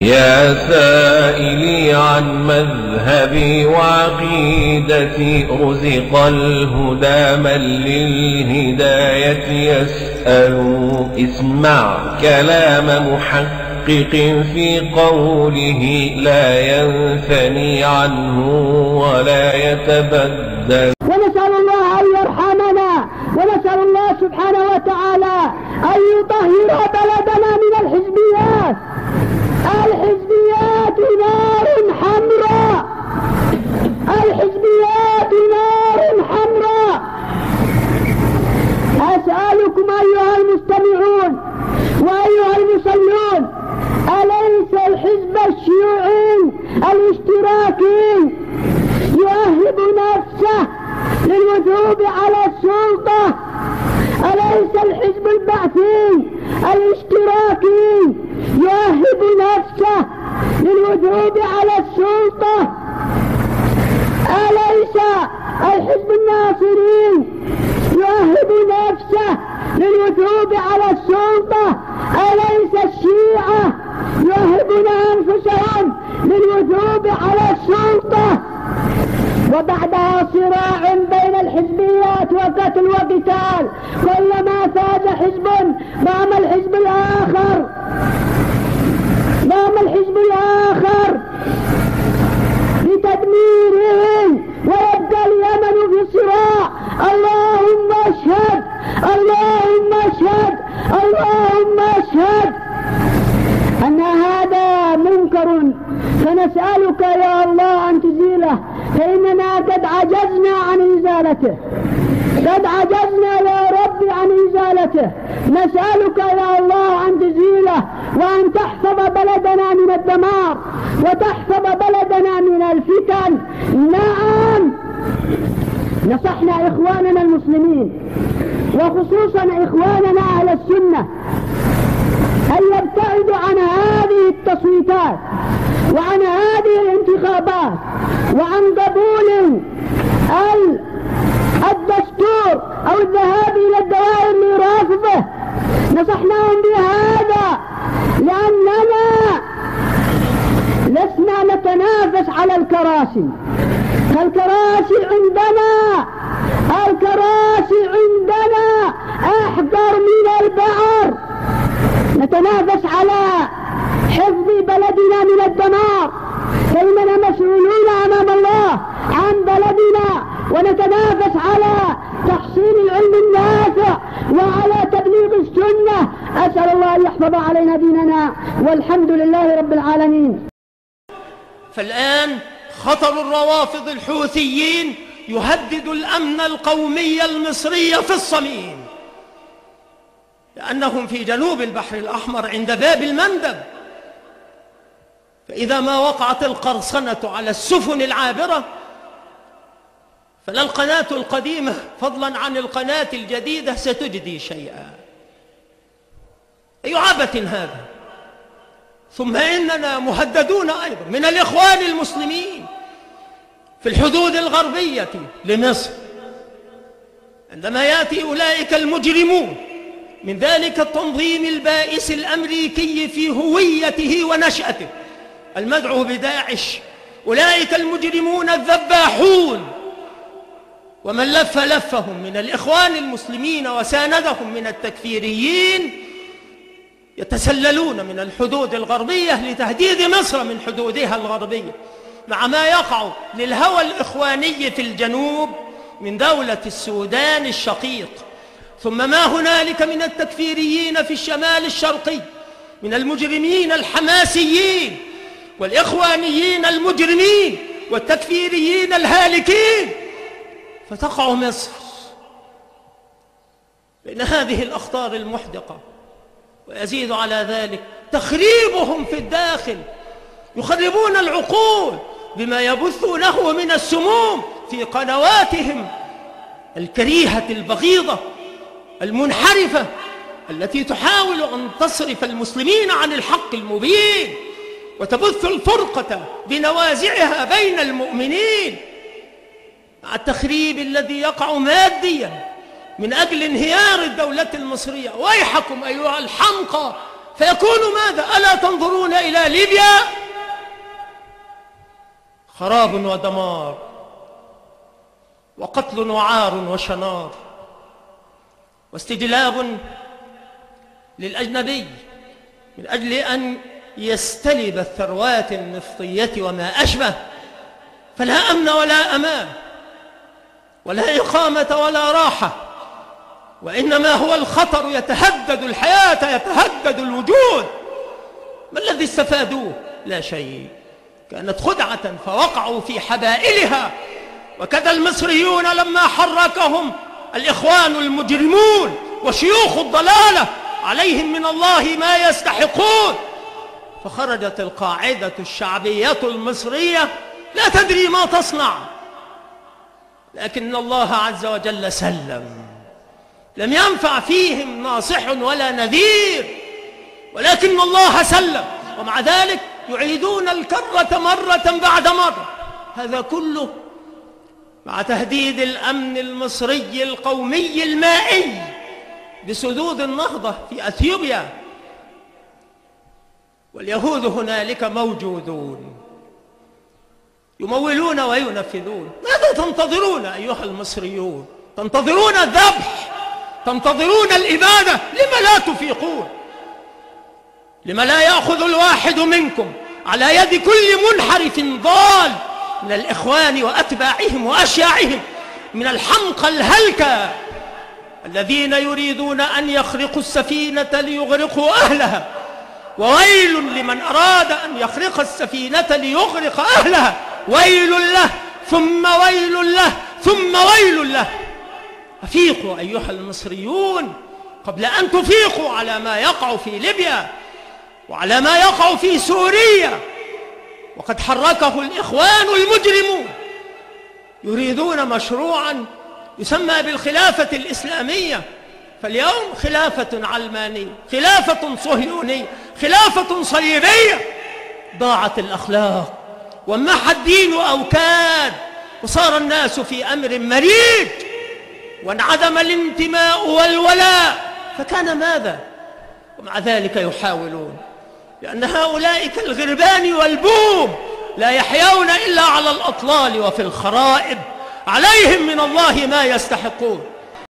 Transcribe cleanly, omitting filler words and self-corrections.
يا سائلي عن مذهبي وعقيدتي، رزق الهدى من للهداية يسأل. اسمع كلام محقق في قوله، لا ينثني عنه ولا يتبدل. ونسأل الله أن يرحمنا، ونسأل الله سبحانه وتعالى أن يطهر بلدنا من الحزبيات. الحزبيات نار حمراء، الحزبيات نار حمراء. أسألكم أيها المستمعون وأيها المصلون، أليس الحزب الشيوعي الاشتراكي يؤهب نفسه للوثوق على السلطة؟ أليس الحزب البعثي الاشتراكي يؤهب نفسه للوثوق على السلطة؟ أليس الحزب الناصري يؤهب نفسه للوثوق على السلطة؟ أليس الشيعة يؤهبون أنفسهم للوثوق على السلطة؟ وبعدها صراع بين الحزبيات وقتل وقتال، كلما فاز حزب قام الحزب الآخر، قام الحزب الآخر لتدميره، ويبقى اليمن في صراع. اللهم اشهد، اللهم اشهد، اللهم اشهد أن هذا منكر، فنسألك يا الله أن تزيله، فإننا قد عجزنا عن إزالته، قد عجزنا يا رب عن إزالته. نسألك يا الله أن تزيله، وأن تحفظ بلدنا من الدمار، وتحفظ بلدنا من الفتن. نعم، نصحنا إخواننا المسلمين وخصوصا إخواننا أهل السنة أن يبتعدوا عن هذه التصويتات وعن هذه الانتخابات وعن قبول الدستور أو الذهاب إلى الدوائر لرافضه. نصحناهم بهذا لأننا لسنا نتنافس على الكراسي، فالكراسي عندنا، الكراسي عندنا أحقر من البعر. نتنافس على حفظ بلدنا من الدمار، فإننا مسؤولون أمام الله عن بلدنا، ونتنافس على تحصيل العلم النافع وعلى تبليغ السنة. أسأل الله أن يحفظ علينا ديننا، والحمد لله رب العالمين. فالآن خطر الروافض الحوثيين يهدد الأمن القومي المصري في الصميم، لأنهم في جنوب البحر الأحمر عند باب المندب، فإذا ما وقعت القرصنة على السفن العابرة فلا القناة القديمة فضلا عن القناة الجديدة ستجدي شيئا. أي عبث هذا! ثم إننا مهددون أيضا من الإخوان المسلمين في الحدود الغربية لمصر، عندما يأتي أولئك المجرمون من ذلك التنظيم البائس الأمريكي في هويته ونشأته المدعو بداعش، أولئك المجرمون الذباحون ومن لف لفهم من الإخوان المسلمين وساندهم من التكفيريين يتسللون من الحدود الغربية لتهديد مصر من حدودها الغربية، مع ما يقع للهوى الإخواني في الجنوب من دولة السودان الشقيق، ثم ما هنالك من التكفيريين في الشمال الشرقي من المجرمين الحماسيين والإخوانيين المجرمين والتكفيريين الهالكين، فتقع مصر بين هذه الأخطار المحدقة. ويزيد على ذلك تخريبهم في الداخل، يخربون العقول بما يبثونه من السموم في قنواتهم الكريهة البغيضة المنحرفة التي تحاول أن تصرف المسلمين عن الحق المبين وتبث الفرقة بنوازعها بين المؤمنين، مع التخريب الذي يقع ماديا من أجل انهيار الدولة المصرية. ويحكم أيها الحمقى فيكون ماذا؟ ألا تنظرون إلى ليبيا؟ خراب ودمار وقتل وعار وشنار واستجلاب للأجنبي من أجل أن يستلب الثروات النفطية وما أشبه، فلا أمن ولا أمان ولا إقامة ولا راحة، وإنما هو الخطر يتهدد الحياة، يتهدد الوجود. ما الذي استفادوه؟ لا شيء، كانت خدعة فوقعوا في حبائلها. وكذا المصريون لما حركهم الإخوان المجرمون وشيوخ الضلالة عليهم من الله ما يستحقون، فخرجت القاعدة الشعبية المصرية لا تدري ما تصنع، لكن الله عز وجل سلم، لم ينفع فيهم ناصح ولا نذير، ولكن الله سلم. ومع ذلك يعيدون الكرة مرة بعد مرة، هذا كله مع تهديد الأمن المصري القومي المائي بسدود النهضة في أثيوبيا. واليهود هنالك موجودون يمولون وينفذون. ماذا تنتظرون أيها المصريون؟ تنتظرون الذبح، تنتظرون الإبادة، لما لا تفيقون؟ لما لا يأخذ الواحد منكم على يد كل منحرف ضال من الإخوان وأتباعهم وأشياعهم من الحمقى الهلكة الذين يريدون أن يخرقوا السفينة ليغرقوا أهلها، وويل لمن أراد أن يخرق السفينة ليغرق أهلها، ويل له ثم ويل له ثم ويل له. أفيقوا أيها المصريون قبل أن تفيقوا على ما يقع في ليبيا وعلى ما يقع في سوريا. وقد حركه الإخوان المجرمون، يريدون مشروعا يسمى بالخلافة الإسلامية، فاليوم خلافة علمانية، خلافة صهيونية، خلافة صليبية. ضاعت الأخلاق ومح الدين أوكاد، وصار الناس في أمر مريج، وانعدم الانتماء والولاء، فكان ماذا؟ ومع ذلك يحاولون، لأن هؤلاء كالغربان والبوم لا يحيون إلا على الأطلال وفي الخرائب، عليهم من الله ما يستحقون.